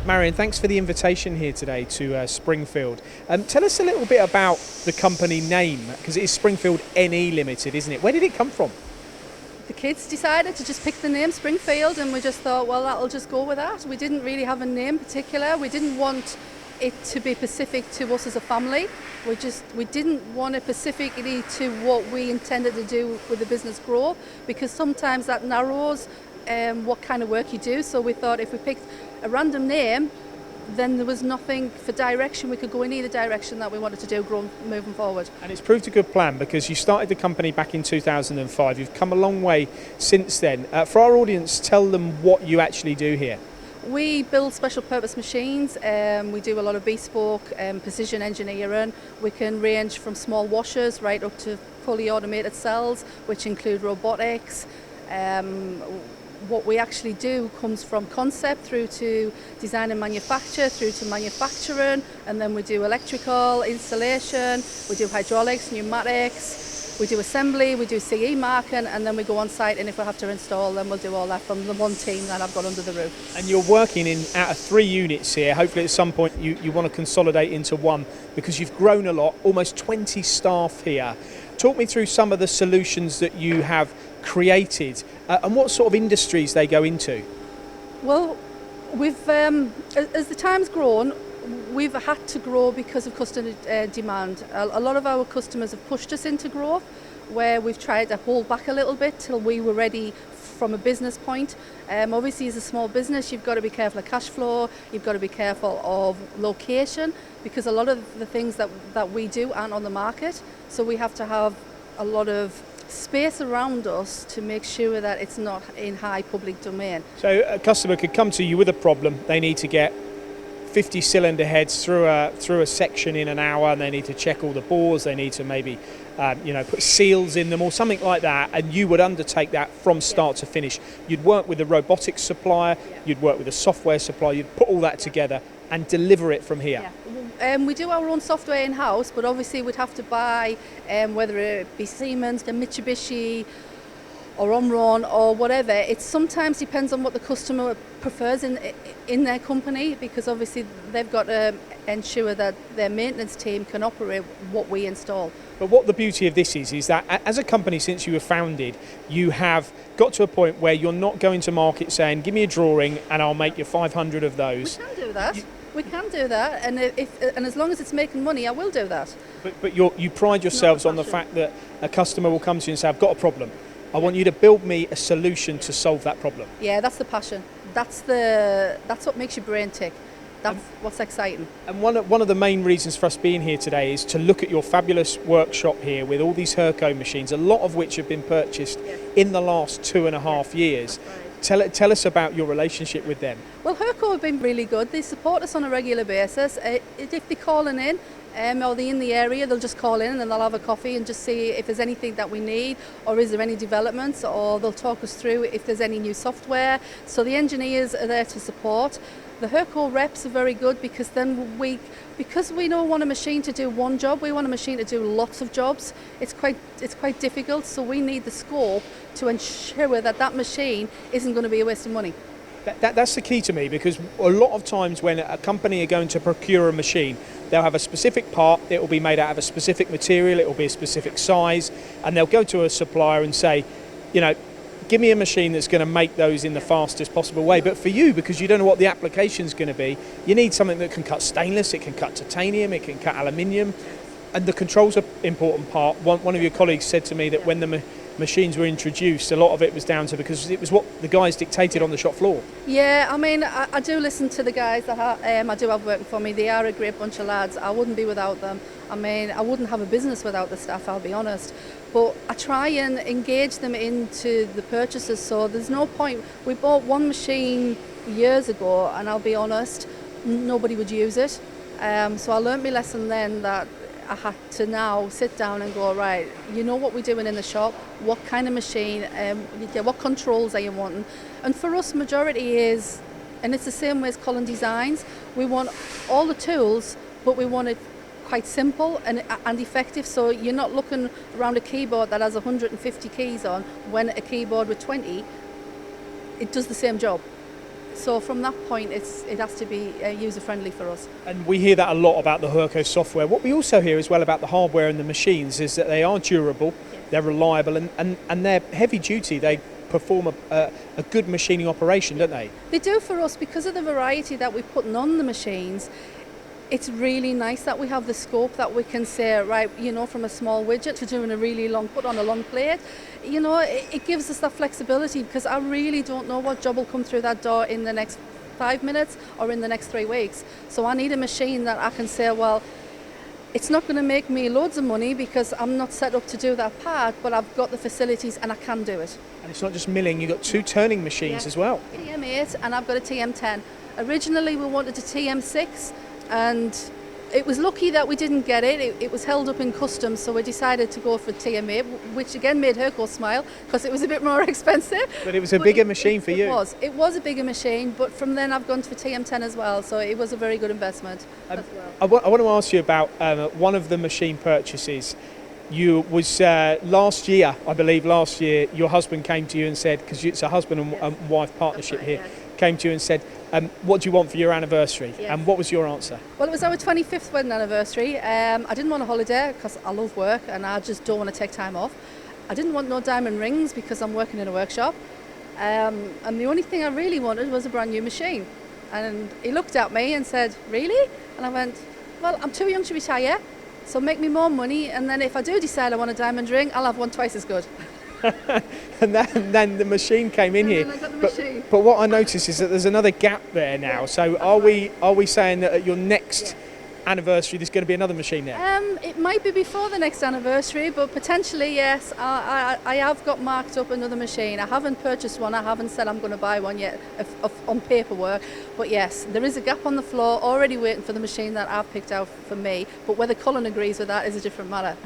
Marion, thanks for the invitation here today to Springfield. Tell us a little bit about the company name, because it is Springfield NE Limited, isn't it? Where did it come from? The kids decided to just pick the name Springfield, and we just thought, well, that'll just go with that. We didn't really have a name particular. We didn't want it to be specific to us as a family. We didn't want it specifically to what we intended to do with the business growth, because sometimes that narrows what kind of work you do. So we thought if we picked a random name, then there was nothing for direction. We could go in either direction that we wanted to do moving forward. And it's proved a good plan, because you started the company back in 2005. You've come a long way since then. For our audience, tell them what you actually do here. We build special purpose machines. We do a lot of bespoke precision engineering. We can range from small washers right up to fully automated cells, which include robotics. What we actually do comes from concept through to design and manufacture, through to manufacturing, and then we do electrical installation, we do hydraulics, pneumatics, we do assembly, we do CE marking, and then we go on site, and if we have to install, then we'll do all that from the one team that I've got under the roof. And you're working out of 3 units here. Hopefully at some point you want to consolidate into one, because you've grown a lot, almost 20 staff here. Talk me through some of the solutions that you have created and what sort of industries they go into. Well, we've as the time's grown, we've had to grow because of customer demand. A lot of our customers have pushed us into growth, where we've tried to hold back a little bit till we were ready from a business point. Obviously, as a small business, you've got to be careful of cash flow, you've got to be careful of location, because a lot of the things that we do aren't on the market. So we have to have a lot of space around us to make sure that it's not in high public domain. So a customer could come to you with a problem. They need to get 50 cylinder heads through a section in an hour, and they need to check all the bores. They need to maybe put seals in them or something like that, and you would undertake that from start to finish. You'd work with a robotics supplier, you'd work with a software supplier, you'd put all that together and deliver it from here. We do our own software in-house, but obviously we'd have to buy, whether it be Siemens, the Mitsubishi, or Omron, or whatever. It sometimes depends on what the customer prefers in their company, because obviously they've got to ensure that their maintenance team can operate what we install. But what the beauty of this is that as a company, since you were founded, you have got to a point where you're not going to market saying, give me a drawing and I'll make you 500 of those. We can do that. We can do that, and as long as it's making money, I will do that. But you pride yourselves on the fact that a customer will come to you and say, I've got a problem. I want you to build me a solution to solve that problem. Yeah, that's the passion. That's what makes your brain tick. That's what's exciting. And one of the main reasons for us being here today is to look at your fabulous workshop here with all these Hurco machines, a lot of which have been purchased in the last 2.5 years. Tell us about your relationship with them. Well, Hurco have been really good. They support us on a regular basis. If they're calling in or they're in the area, they'll just call in and then they'll have a coffee and just see if there's anything that we need, or is there any developments, or they'll talk us through if there's any new software. So the engineers are there to support. The Hurco reps are very good, because then because we don't want a machine to do one job, we want a machine to do lots of jobs. It's quite difficult, so we need the scope to ensure that machine isn't going to be a waste of money. That's the key to me, because a lot of times when a company are going to procure a machine, they'll have a specific part, it will be made out of a specific material, it will be a specific size, and they'll go to a supplier and say, give me a machine that's going to make those in the fastest possible way. But for you, because you don't know what the application's going to be, you need something that can cut stainless, it can cut titanium, it can cut aluminium, and the controls are an important part. One of your colleagues said to me that when the machines were introduced, a lot of it was down to because it was what the guys dictated on the shop floor. Yeah, I mean, I do listen to the guys that I do have working for me. They are a great bunch of lads. I wouldn't be without them. I mean, I wouldn't have a business without the staff, I'll be honest. But I try and engage them into the purchases, so there's no point. We bought one machine years ago, and I'll be honest, nobody would use it. So I learnt my lesson then, that I had to now sit down and go, right, you know what we're doing in the shop, what kind of machine, what controls are you wanting? And for us, majority is, and it's the same way as Colin Designs, we want all the tools, but we want it quite simple and effective, so you're not looking around a keyboard that has 150 keys on, when a keyboard with 20, it does the same job. So from that point, it has to be user friendly for us. And we hear that a lot about the Hurco software. What we also hear as well about the hardware and the machines is that they are durable, they're reliable, and they're heavy duty. They perform a good machining operation, don't they? They do for us because of the variety that we're putting on the machines. It's really nice that we have the scope that we can say, right, you know, from a small widget to doing a really long, put on a long plate. You know, it gives us that flexibility because I really don't know what job will come through that door in the next 5 minutes or in the next 3 weeks. So I need a machine that I can say, well, it's not going to make me loads of money because I'm not set up to do that part, but I've got the facilities and I can do it. And it's not just milling, you've got 2 turning machines as well. TM8 and I've got a TM10. Originally we wanted a TM6 and it was lucky that we didn't get it. It was held up in customs, so we decided to go for TM8, which again made Hurco smile because it was a bit more expensive. But it was a bigger machine for you. It was a bigger machine, but from then I've gone for TM10 as well, so it was a very good investment as well. I want to ask you about one of the machine purchases. You was last year, I believe last year, your husband came to you and said, because it's a husband and wife partnership here, came to you and said, what do you want for your anniversary? And what was your answer? Well, it was our 25th wedding anniversary. I didn't want a holiday because I love work and I just don't want to take time off. I didn't want no diamond rings because I'm working in a workshop. And the only thing I really wanted was a brand new machine. And he looked at me and said, really? And I went, well, I'm too young to retire, so make me more money, and then if I do decide I want a diamond ring, I'll have one twice as good. And then the machine came in here. But what I noticed is that there's another gap there now. So are we saying that at your next anniversary there's going to be another machine there? It might be before the next anniversary, but potentially yes. I have got marked up another machine. I haven't purchased one. I haven't said I'm going to buy one yet on paperwork. But yes, there is a gap on the floor already waiting for the machine that I've picked out for me. But whether Colin agrees with that is a different matter.